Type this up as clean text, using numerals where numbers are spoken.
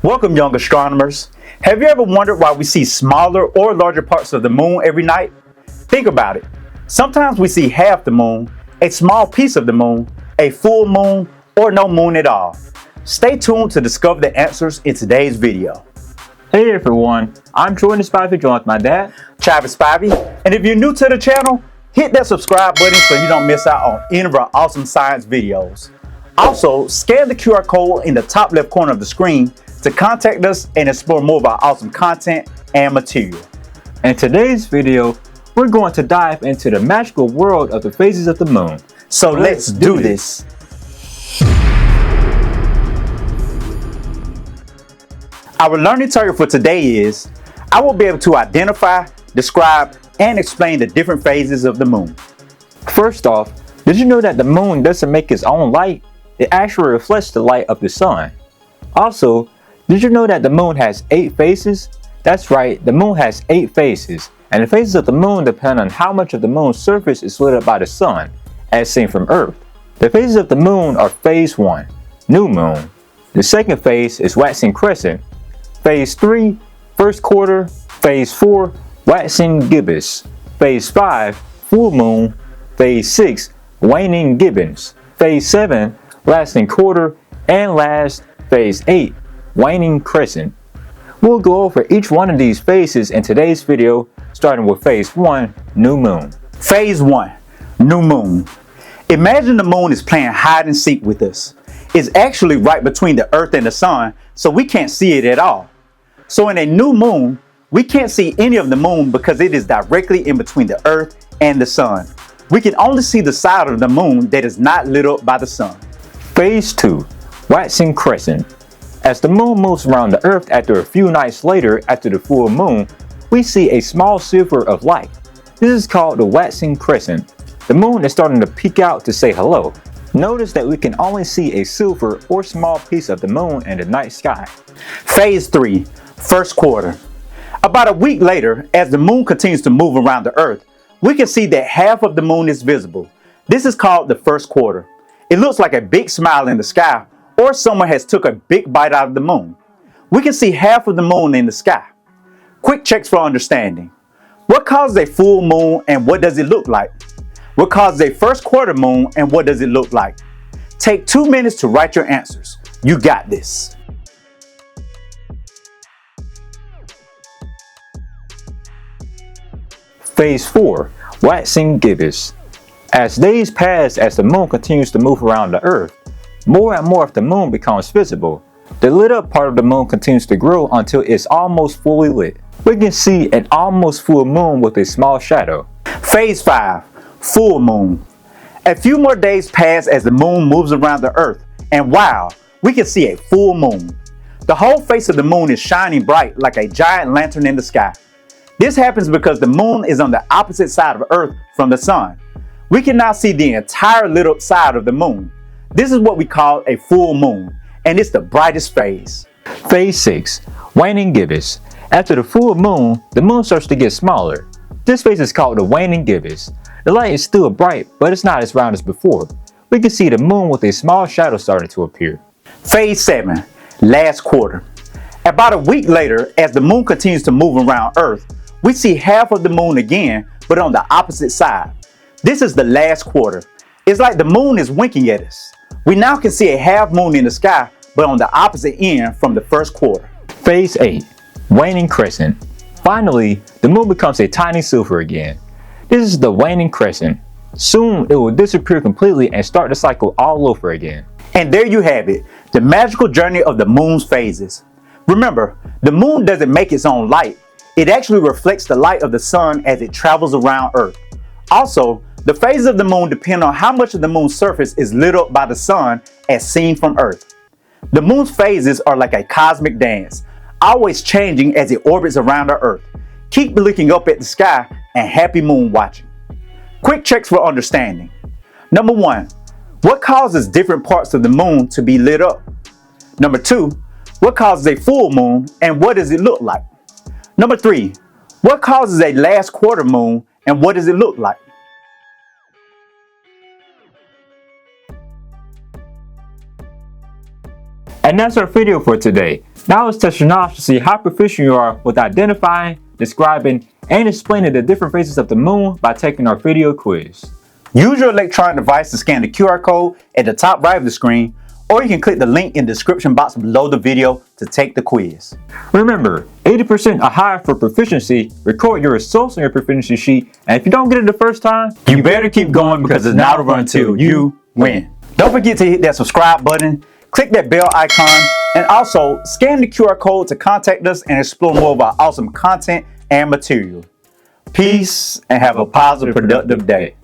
Welcome, young astronomers. Have you ever wondered why we see smaller or larger parts of the moon every night? Think about it. Sometimes we see half the moon, a small piece of the moon, a full moon, or no moon at all. Stay tuned to discover the answers in today's video. Hey everyone, I'm Jordan Spivey, joined with my dad, Travis Spivey, and if you're new to the channel, hit that subscribe button so you don't miss out on any of our awesome science videos. Also, scan the QR code in the top left corner of the screen to contact us and explore more about awesome content and material. In today's video, we're going to dive into the magical world of the phases of the moon. So let's do this. Our learning target for today is, I will be able to identify, describe, and explain the different phases of the moon. First off, did you know that the moon doesn't make its own light? It actually reflects the light of the sun. Also, did you know that the moon has 8 phases? That's right, the moon has 8 phases, and the phases of the moon depend on how much of the moon's surface is lit up by the sun, as seen from Earth. The phases of the moon are Phase 1, new moon. The second phase is waxing crescent. Phase 3, first quarter. Phase 4, waxing gibbous. Phase 5, full moon. Phase 6, waning gibbous. Phase 7, lasting quarter. And last, Phase 8, waning crescent. We'll go over each one of these phases in today's video, starting with Phase 1, new moon. Phase 1, new moon. Imagine the moon is playing hide and seek with us. It's actually right between the Earth and the sun, so we can't see it at all. So in a new moon, we can't see any of the moon because it is directly in between the Earth and the sun. We can only see the side of the moon that is not lit up by the sun. Phase 2, waxing crescent. As the moon moves around the Earth after a few nights later after the full moon, we see a small sliver of light. This is called the waxing crescent. The moon is starting to peek out to say hello. Notice that we can only see a silver or small piece of the moon in the night sky. Phase 3, first quarter. About a week later, as the moon continues to move around the Earth, we can see that half of the moon is visible. This is called the first quarter. It looks like a big smile in the sky, or someone has took a big bite out of the moon. We can see half of the moon in the sky. Quick checks for understanding. What causes a full moon and what does it look like? What causes a first quarter moon and what does it look like? Take 2 minutes to write your answers. You got this. Phase 4, waxing gibbous. As days pass as the moon continues to move around the Earth, more and more of the moon becomes visible. The lit up part of the moon continues to grow until it's almost fully lit. We can see an almost full moon with a small shadow. Phase 5, full moon. A few more days pass as the moon moves around the Earth, and wow, we can see a full moon. The whole face of the moon is shining bright like a giant lantern in the sky. This happens because the moon is on the opposite side of Earth from the sun. We can now see the entire lit up side of the moon. This is what we call a full moon, and it's the brightest phase. Phase 6, waning gibbous. After the full moon, the moon starts to get smaller. This phase is called the waning gibbous. The light is still bright, but it's not as round as before. We can see the moon with a small shadow starting to appear. Phase 7, last quarter. About a week later, as the moon continues to move around Earth, we see half of the moon again, but on the opposite side. This is the last quarter. It's like the moon is winking at us. We now can see a half moon in the sky, but on the opposite end from the first quarter. Phase 8, waning crescent. Finally, the moon becomes a tiny silver again. This is the waning crescent. Soon it will disappear completely and start the cycle all over again. And there you have it, the magical journey of the moon's phases. Remember, the moon doesn't make its own light. It actually reflects the light of the sun as it travels around Earth. Also, the phases of the moon depend on how much of the moon's surface is lit up by the sun as seen from Earth. The moon's phases are like a cosmic dance, always changing as it orbits around our Earth. Keep looking up at the sky and happy moon watching. Quick checks for understanding. Number 1, what causes different parts of the moon to be lit up? Number 2, what causes a full moon and what does it look like? Number 3, what causes a last quarter moon and what does it look like? And that's our video for today. Now it's testing off to see how proficient you are with identifying, describing, and explaining the different phases of the moon by taking our video quiz. Use your electronic device to scan the QR code at the top right of the screen, or you can click the link in the description box below the video to take the quiz. Remember, 80% or higher for proficiency. Record your results on your proficiency sheet, and if you don't get it the first time, You better keep going because it's now to run until you win. Don't forget to hit that subscribe button, click that bell icon, and also scan the QR code to contact us and explore more of our awesome content and material. Peace and have a positive, productive day.